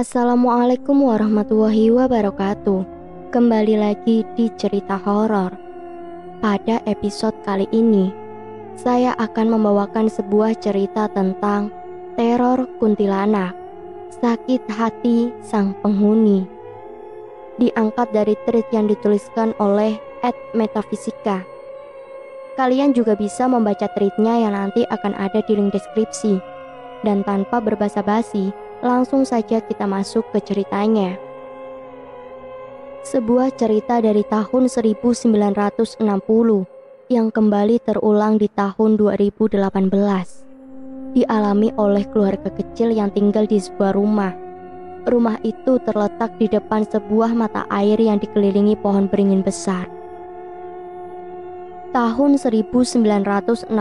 Assalamualaikum warahmatullahi wabarakatuh. Kembali lagi di cerita horor. Pada episode kali ini, saya akan membawakan sebuah cerita tentang teror kuntilanak, sakit hati sang penghuni. Diangkat dari tweet yang dituliskan oleh @metafisika. Kalian juga bisa membaca tweetnya yang nanti akan ada di link deskripsi. Dan tanpa berbasa-basi, langsung saja kita masuk ke ceritanya. Sebuah cerita dari tahun 1960 yang kembali terulang di tahun 2018. Dialami oleh keluarga kecil yang tinggal di sebuah rumah. Rumah itu terletak di depan sebuah mata air yang dikelilingi pohon beringin besar. Tahun 1960,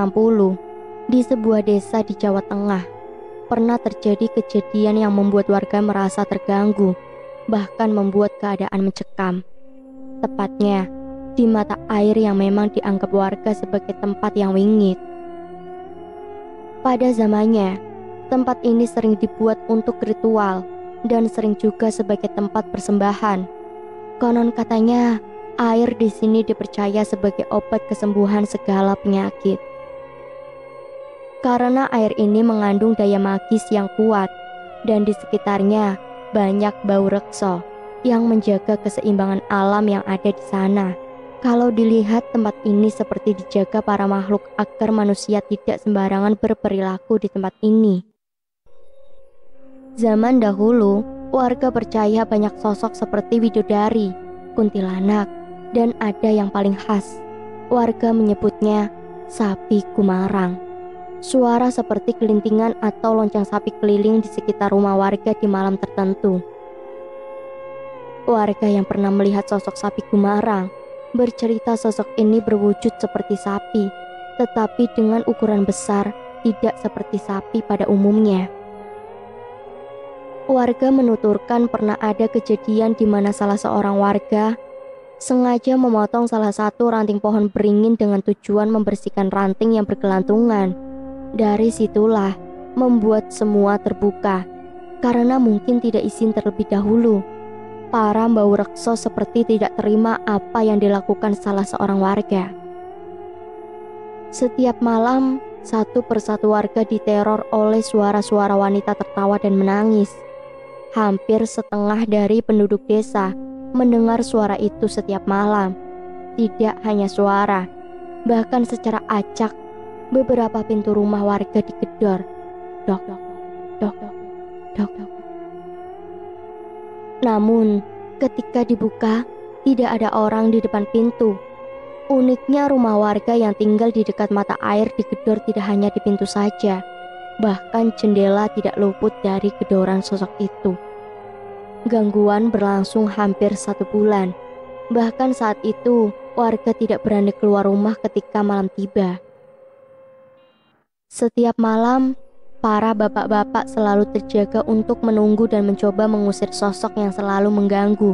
di sebuah desa di Jawa Tengah, pernah terjadi kejadian yang membuat warga merasa terganggu, bahkan membuat keadaan mencekam. Tepatnya, di mata air yang memang dianggap warga sebagai tempat yang wingit. Pada zamannya, tempat ini sering dibuat untuk ritual dan sering juga sebagai tempat persembahan. Konon katanya, air di sini dipercaya sebagai obat kesembuhan segala penyakit. Karena air ini mengandung daya magis yang kuat dan di sekitarnya banyak bau rekso yang menjaga keseimbangan alam yang ada di sana. Kalau dilihat tempat ini seperti dijaga para makhluk agar manusia tidak sembarangan berperilaku di tempat ini. Zaman dahulu, warga percaya banyak sosok seperti bidadari, kuntilanak, dan ada yang paling khas. Warga menyebutnya sapi kumarang. Suara seperti kelintingan atau lonceng sapi keliling di sekitar rumah warga di malam tertentu. Warga yang pernah melihat sosok sapi kumarang bercerita sosok ini berwujud seperti sapi, tetapi dengan ukuran besar, tidak seperti sapi pada umumnya. Warga menuturkan pernah ada kejadian di mana salah seorang warga sengaja memotong salah satu ranting pohon beringin dengan tujuan membersihkan ranting yang bergelantungan. Dari situlah membuat semua terbuka, karena mungkin tidak izin terlebih dahulu. Para bau rekso seperti tidak terima apa yang dilakukan salah seorang warga. Setiap malam, satu persatu warga diteror oleh suara-suara wanita tertawa dan menangis. Hampir setengah dari penduduk desa mendengar suara itu setiap malam. Tidak hanya suara, bahkan secara acak, beberapa pintu rumah warga digedor. Dok, dok, dok, dok, dok, dok. Namun, ketika dibuka, tidak ada orang di depan pintu. Uniknya rumah warga yang tinggal di dekat mata air digedor tidak hanya di pintu saja, bahkan jendela tidak luput dari gedoran sosok itu. Gangguan berlangsung hampir 1 bulan. Bahkan saat itu, warga tidak berani keluar rumah ketika malam tiba. Setiap malam, para bapak-bapak selalu terjaga untuk menunggu dan mencoba mengusir sosok yang selalu mengganggu.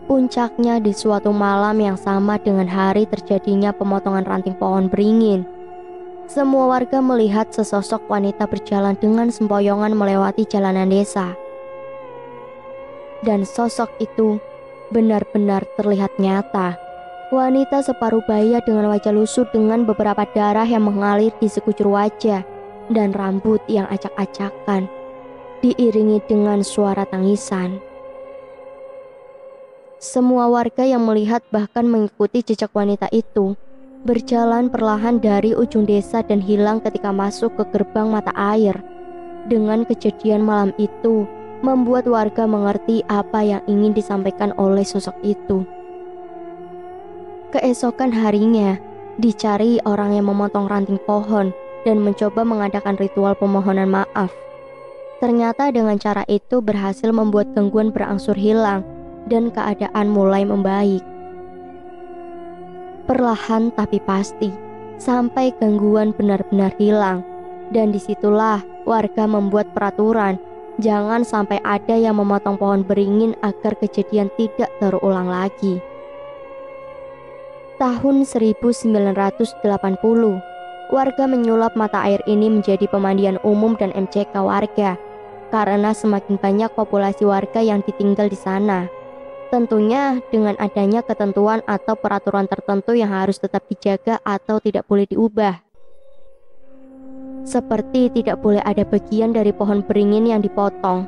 Puncaknya di suatu malam yang sama dengan hari terjadinya pemotongan ranting pohon beringin. Semua warga melihat sesosok wanita berjalan dengan sempoyongan melewati jalanan desa. Dan sosok itu benar-benar terlihat nyata. Wanita separuh baya dengan wajah lusuh dengan beberapa darah yang mengalir di sekujur wajah dan rambut yang acak-acakan, diiringi dengan suara tangisan. Semua warga yang melihat bahkan mengikuti jejak wanita itu berjalan perlahan dari ujung desa dan hilang ketika masuk ke gerbang mata air. Dengan kejadian malam itu membuat warga mengerti apa yang ingin disampaikan oleh sosok itu. Keesokan harinya, dicari orang yang memotong ranting pohon dan mencoba mengadakan ritual pemohonan maaf. Ternyata dengan cara itu berhasil membuat gangguan berangsur hilang dan keadaan mulai membaik. Perlahan tapi pasti, sampai gangguan benar-benar hilang. Dan disitulah warga membuat peraturan, jangan sampai ada yang memotong pohon beringin agar kejadian tidak terulang lagi. Tahun 1980, warga menyulap mata air ini menjadi pemandian umum dan MCK warga. karena semakin banyak populasi warga yang ditinggal di sana. Tentunya dengan adanya ketentuan atau peraturan tertentu yang harus tetap dijaga atau tidak boleh diubah. Seperti tidak boleh ada bagian dari pohon beringin yang dipotong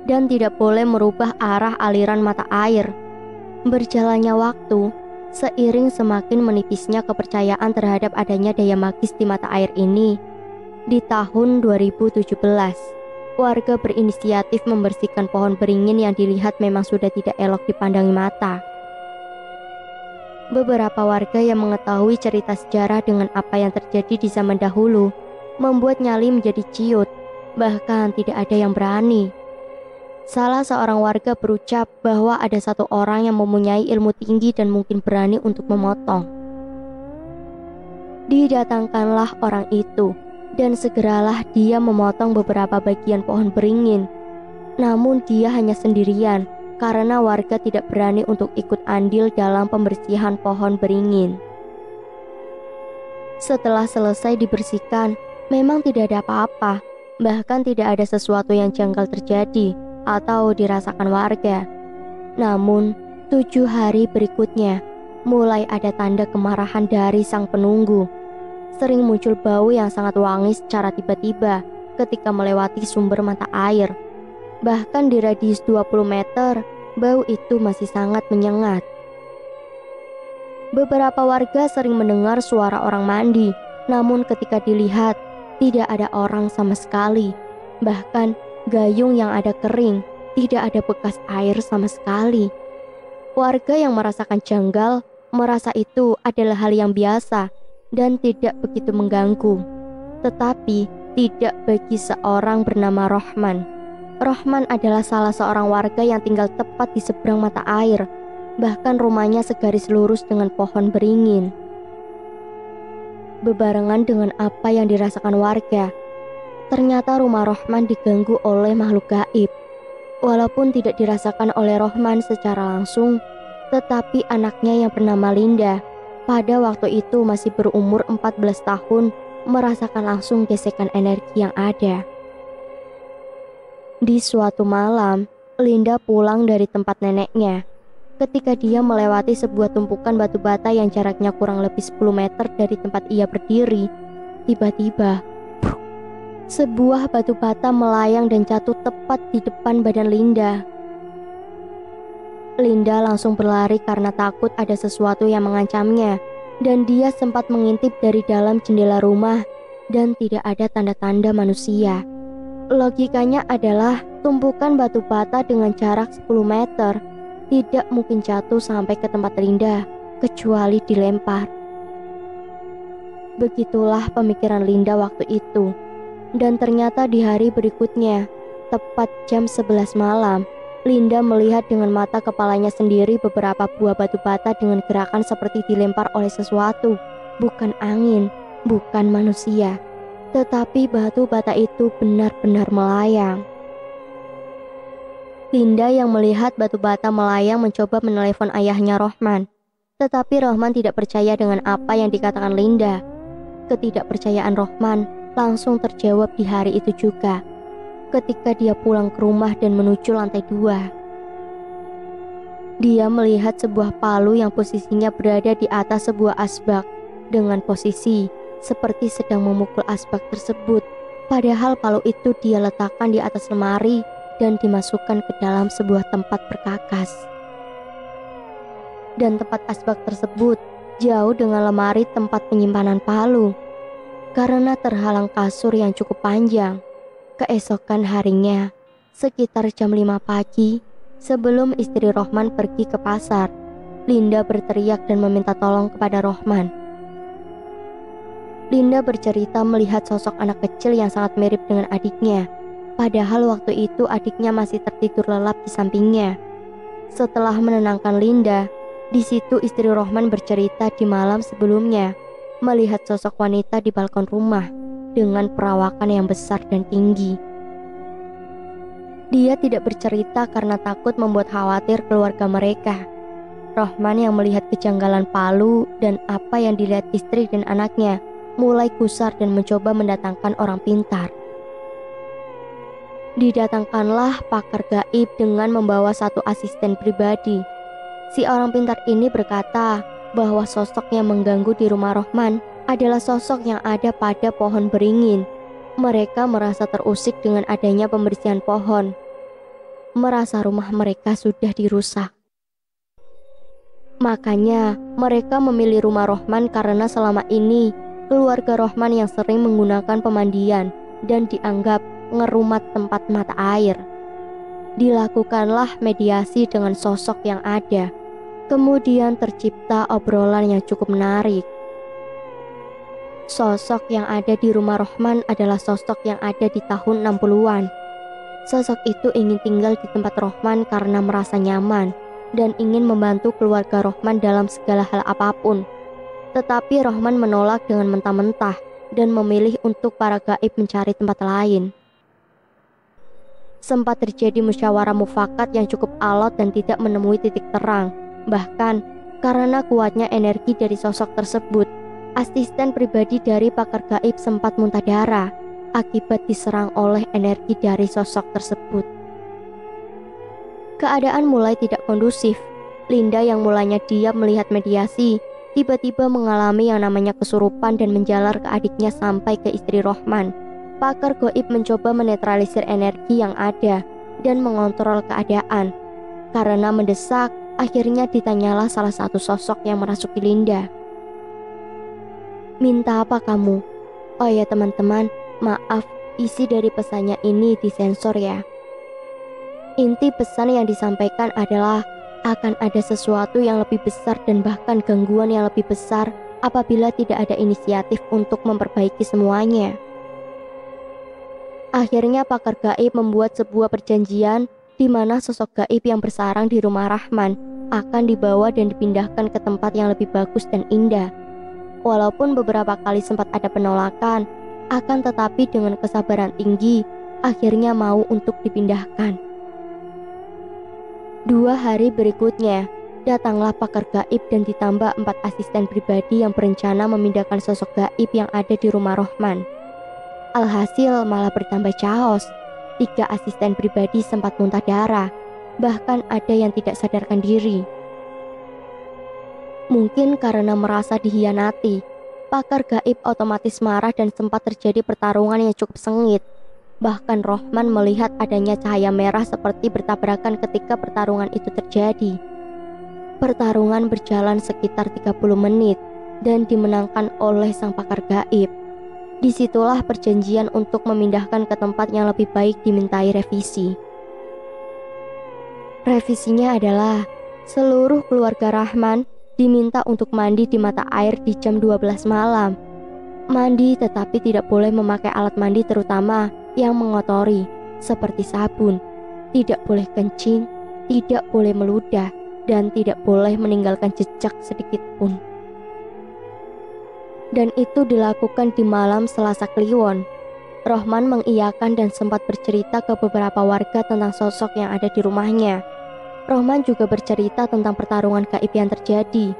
dan tidak boleh merubah arah aliran mata air. Berjalannya waktu, seiring semakin menipisnya kepercayaan terhadap adanya daya magis di mata air ini, di tahun 2017, warga berinisiatif membersihkan pohon beringin yang dilihat memang sudah tidak elok dipandangi mata. Beberapa warga yang mengetahui cerita sejarah dengan apa yang terjadi di zaman dahulu membuat nyali menjadi ciut, bahkan tidak ada yang berani. Salah seorang warga berucap bahwa ada satu orang yang mempunyai ilmu tinggi dan mungkin berani untuk memotong. Didatangkanlah orang itu, dan segeralah dia memotong beberapa bagian pohon beringin. Namun dia hanya sendirian, karena warga tidak berani untuk ikut andil dalam pembersihan pohon beringin. Setelah selesai dibersihkan, memang tidak ada apa-apa, bahkan tidak ada sesuatu yang janggal terjadi atau dirasakan warga. Namun 7 hari berikutnya mulai ada tanda kemarahan dari sang penunggu. Sering muncul bau yang sangat wangi secara tiba-tiba ketika melewati sumber mata air. Bahkan di radius 20 meter, bau itu masih sangat menyengat. Beberapa warga sering mendengar suara orang mandi, namun ketika dilihat tidak ada orang sama sekali. Bahkan gayung yang ada kering, tidak ada bekas air sama sekali. Warga yang merasakan janggal merasa itu adalah hal yang biasa dan tidak begitu mengganggu. Tetapi tidak bagi seorang bernama Rohman. Rohman adalah salah seorang warga yang tinggal tepat di seberang mata air. Bahkan rumahnya segaris lurus dengan pohon beringin. Bebarengan dengan apa yang dirasakan warga, ternyata rumah Rohman diganggu oleh makhluk gaib. Walaupun tidak dirasakan oleh Rohman secara langsung, tetapi anaknya yang bernama Linda pada waktu itu masih berumur 14 tahun merasakan langsung gesekan energi yang ada. Di suatu malam, Linda pulang dari tempat neneknya. Ketika dia melewati sebuah tumpukan batu bata yang jaraknya kurang lebih 10 meter dari tempat ia berdiri, tiba-tiba sebuah batu bata melayang dan jatuh tepat di depan badan Linda. Linda langsung berlari karena takut ada sesuatu yang mengancamnya, dan dia sempat mengintip dari dalam jendela rumah dan tidak ada tanda-tanda manusia. Logikanya adalah tumpukan batu bata dengan jarak 10 meter tidak mungkin jatuh sampai ke tempat Linda kecuali dilempar. Begitulah pemikiran Linda waktu itu. Dan ternyata di hari berikutnya, tepat jam 11 malam, Linda melihat dengan mata kepalanya sendiri beberapa buah batu bata dengan gerakan seperti dilempar oleh sesuatu. Bukan angin, bukan manusia, tetapi batu bata itu benar-benar melayang. Linda yang melihat batu bata melayang mencoba menelepon ayahnya Rohman. Tetapi Rohman tidak percaya dengan apa yang dikatakan Linda. Ketidakpercayaan Rohman langsung terjawab di hari itu juga, ketika dia pulang ke rumah dan menuju lantai 2. Dia melihat sebuah palu yang posisinya berada di atas sebuah asbak dengan posisi seperti sedang memukul asbak tersebut. Padahal palu itu dia letakkan di atas lemari dan dimasukkan ke dalam sebuah tempat berkakas. Dan tempat asbak tersebut jauh dengan lemari tempat penyimpanan palu, karena terhalang kasur yang cukup panjang. Keesokan harinya, sekitar jam 5 pagi, sebelum istri Rohman pergi ke pasar, Linda berteriak dan meminta tolong kepada Rohman. Linda bercerita melihat sosok anak kecil yang sangat mirip dengan adiknya. Padahal waktu itu adiknya masih tertidur lelap di sampingnya. Setelah menenangkan Linda, di situ istri Rohman bercerita di malam sebelumnya melihat sosok wanita di balkon rumah dengan perawakan yang besar dan tinggi. Dia tidak bercerita karena takut membuat khawatir keluarga mereka. Rohman yang melihat kejanggalan palu dan apa yang dilihat istri dan anaknya mulai gusar dan mencoba mendatangkan orang pintar. Didatangkanlah pakar gaib dengan membawa satu asisten pribadi. Si orang pintar ini berkata bahwa sosok yang mengganggu di rumah Rohman adalah sosok yang ada pada pohon beringin. Mereka merasa terusik dengan adanya pembersihan pohon. Merasa rumah mereka sudah dirusak. Makanya mereka memilih rumah Rohman karena selama ini keluarga Rohman yang sering menggunakan pemandian dan dianggap ngerumat tempat mata air. Dilakukanlah mediasi dengan sosok yang ada. Kemudian tercipta obrolan yang cukup menarik. Sosok yang ada di rumah Rohman adalah sosok yang ada di tahun 60-an. Sosok itu ingin tinggal di tempat Rohman karena merasa nyaman dan ingin membantu keluarga Rohman dalam segala hal apapun. Tetapi Rohman menolak dengan mentah-mentah dan memilih untuk para gaib mencari tempat lain. Sempat terjadi musyawarah mufakat yang cukup alot dan tidak menemui titik terang. Bahkan karena kuatnya energi dari sosok tersebut, asisten pribadi dari pakar gaib sempat muntah darah akibat diserang oleh energi dari sosok tersebut. Keadaan mulai tidak kondusif. Linda yang mulanya diam melihat mediasi, tiba-tiba mengalami yang namanya kesurupan dan menjalar ke adiknya sampai ke istri Rohman. Pakar gaib mencoba menetralisir energi yang ada dan mengontrol keadaan. Karena mendesak, akhirnya ditanyalah salah satu sosok yang merasuki Linda. "Minta apa kamu?" "Oh ya teman-teman, maaf, isi dari pesannya ini disensor ya." Inti pesan yang disampaikan adalah akan ada sesuatu yang lebih besar dan bahkan gangguan yang lebih besar apabila tidak ada inisiatif untuk memperbaiki semuanya. Akhirnya pakar gaib membuat sebuah perjanjian di mana sosok gaib yang bersarang di rumah Rahman akan dibawa dan dipindahkan ke tempat yang lebih bagus dan indah. Walaupun beberapa kali sempat ada penolakan, akan tetapi dengan kesabaran tinggi, akhirnya mau untuk dipindahkan. 2 hari berikutnya, datanglah pakar gaib dan ditambah 4 asisten pribadi yang berencana memindahkan sosok gaib yang ada di rumah Rohman. Alhasil malah bertambah chaos. 3 asisten pribadi sempat muntah darah, bahkan ada yang tidak sadarkan diri. Mungkin karena merasa dihianati, pakar gaib otomatis marah dan sempat terjadi pertarungan yang cukup sengit. Bahkan Rohman melihat adanya cahaya merah seperti bertabrakan ketika pertarungan itu terjadi. Pertarungan berjalan sekitar 30 menit dan dimenangkan oleh sang pakar gaib. Disitulah perjanjian untuk memindahkan ke tempat yang lebih baik dimintai revisi. Revisinya adalah seluruh keluarga Rahman diminta untuk mandi di mata air di jam 12 malam. Mandi tetapi tidak boleh memakai alat mandi terutama yang mengotori seperti sabun. Tidak boleh kencing, tidak boleh meludah, dan tidak boleh meninggalkan jejak sedikit pun. Dan itu dilakukan di malam Selasa Kliwon. Rohman mengiyakan dan sempat bercerita ke beberapa warga tentang sosok yang ada di rumahnya. Rohman juga bercerita tentang pertarungan gaib yang terjadi.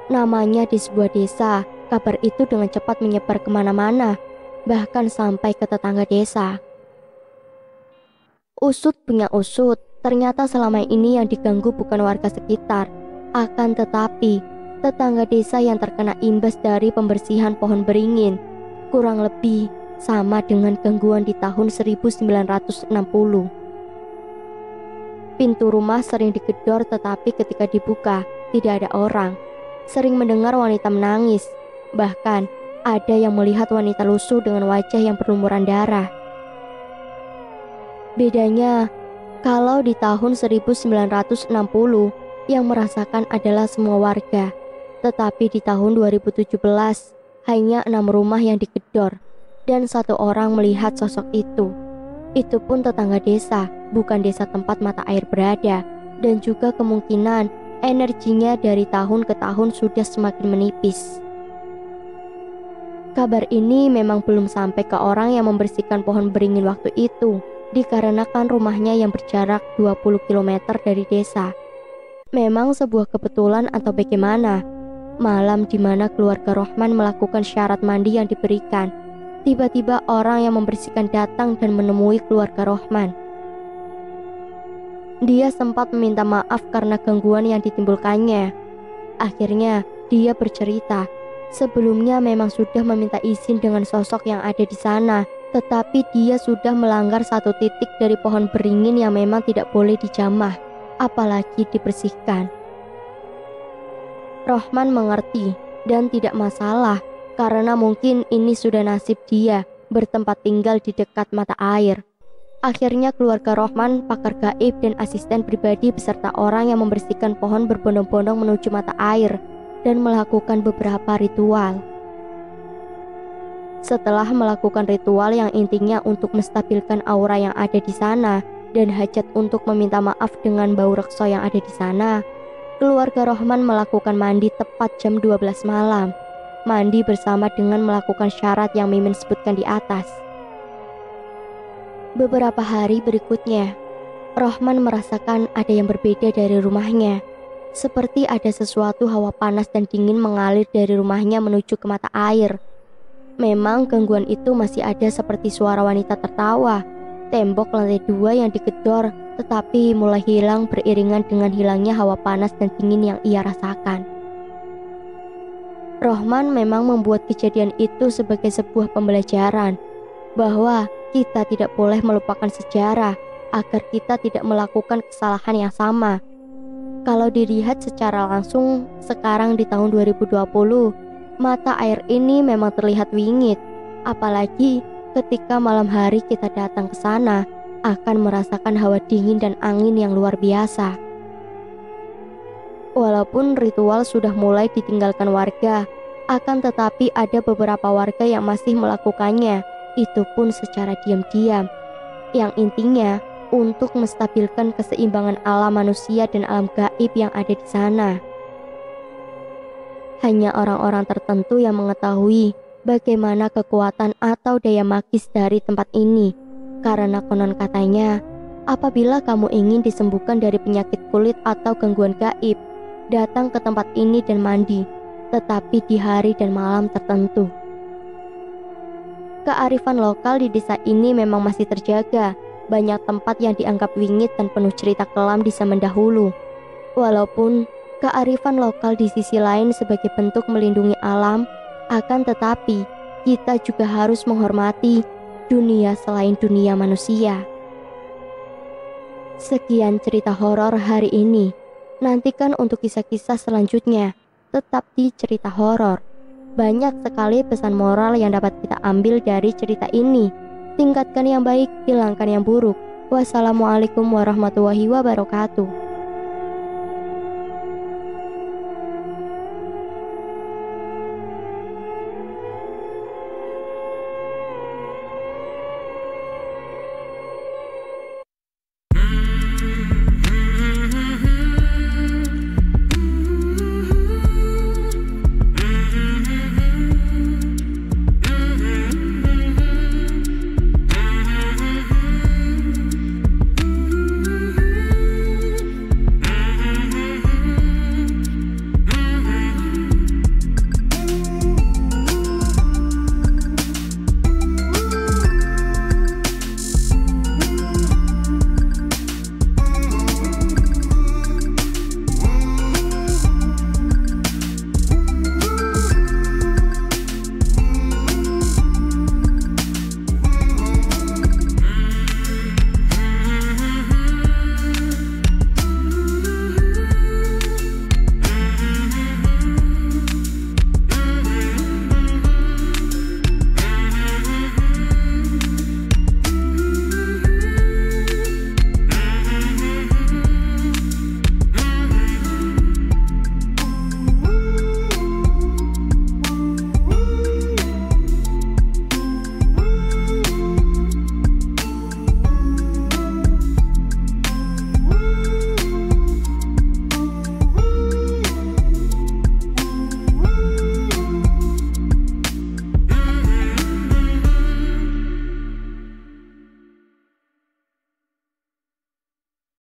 Namanya di sebuah desa, kabar itu dengan cepat menyebar kemana-mana, bahkan sampai ke tetangga desa. Usut punya usut, ternyata selama ini yang diganggu bukan warga sekitar. Akan tetapi, tetangga desa yang terkena imbas dari pembersihan pohon beringin, kurang lebih sama dengan gangguan di tahun 1960. Pintu rumah sering digedor tetapi ketika dibuka, tidak ada orang. Sering mendengar wanita menangis, bahkan ada yang melihat wanita lusuh dengan wajah yang berlumuran darah. Bedanya, kalau di tahun 1960 yang merasakan adalah semua warga, tetapi di tahun 2017 hanya 6 rumah yang digedor dan 1 orang melihat sosok itu. Itu pun tetangga desa, bukan desa tempat mata air berada, dan juga kemungkinan energinya dari tahun ke tahun sudah semakin menipis. Kabar ini memang belum sampai ke orang yang membersihkan pohon beringin waktu itu, dikarenakan rumahnya yang berjarak 20 km dari desa. Memang sebuah kebetulan atau bagaimana? Malam di mana keluarga Rohman melakukan syarat mandi yang diberikan, tiba-tiba orang yang membersihkan datang dan menemui keluarga Rohman. Dia sempat meminta maaf karena gangguan yang ditimbulkannya. Akhirnya, dia bercerita, sebelumnya memang sudah meminta izin dengan sosok yang ada di sana, tetapi dia sudah melanggar satu titik dari pohon beringin yang memang tidak boleh dijamah, apalagi dibersihkan. Rohman mengerti dan tidak masalah, karena mungkin ini sudah nasib dia bertempat tinggal di dekat mata air. Akhirnya keluarga Rohman, pakar gaib dan asisten pribadi beserta orang yang membersihkan pohon berbondong-bondong menuju mata air dan melakukan beberapa ritual. Setelah melakukan ritual yang intinya untuk menstabilkan aura yang ada di sana dan hajat untuk meminta maaf dengan bau rekso yang ada di sana, keluarga Rohman melakukan mandi tepat jam 12 malam. Mandi bersama dengan melakukan syarat yang Mimin sebutkan di atas. Beberapa hari berikutnya, Rohman merasakan ada yang berbeda dari rumahnya. Seperti ada sesuatu hawa panas dan dingin mengalir dari rumahnya menuju ke mata air. Memang gangguan itu masih ada seperti suara wanita tertawa, tembok lantai 2 yang digedor, tetapi mulai hilang beriringan dengan hilangnya hawa panas dan dingin yang ia rasakan. Rohman memang membuat kejadian itu sebagai sebuah pembelajaran, bahwa kita tidak boleh melupakan sejarah agar kita tidak melakukan kesalahan yang sama. Kalau dilihat secara langsung, sekarang di tahun 2020, mata air ini memang terlihat wingit, apalagi ketika malam hari kita datang ke sana, akan merasakan hawa dingin dan angin yang luar biasa. Walaupun ritual sudah mulai ditinggalkan warga, akan tetapi ada beberapa warga yang masih melakukannya, itu pun secara diam-diam. Yang intinya untuk menstabilkan keseimbangan alam manusia dan alam gaib yang ada di sana. Hanya orang-orang tertentu yang mengetahui bagaimana kekuatan atau daya magis dari tempat ini, karena konon katanya, apabila kamu ingin disembuhkan dari penyakit kulit atau gangguan gaib, datang ke tempat ini dan mandi, tetapi di hari dan malam tertentu. Kearifan lokal di desa ini memang masih terjaga. Banyak tempat yang dianggap wingit dan penuh cerita kelam di zaman dahulu. Walaupun kearifan lokal di sisi lain sebagai bentuk melindungi alam, akan tetapi kita juga harus menghormati dunia selain dunia manusia. Sekian cerita horor hari ini. Nantikan untuk kisah-kisah selanjutnya, tetap di cerita horor. Banyak sekali pesan moral yang dapat kita ambil dari cerita ini. Tingkatkan yang baik, hilangkan yang buruk. Wassalamualaikum warahmatullahi wabarakatuh.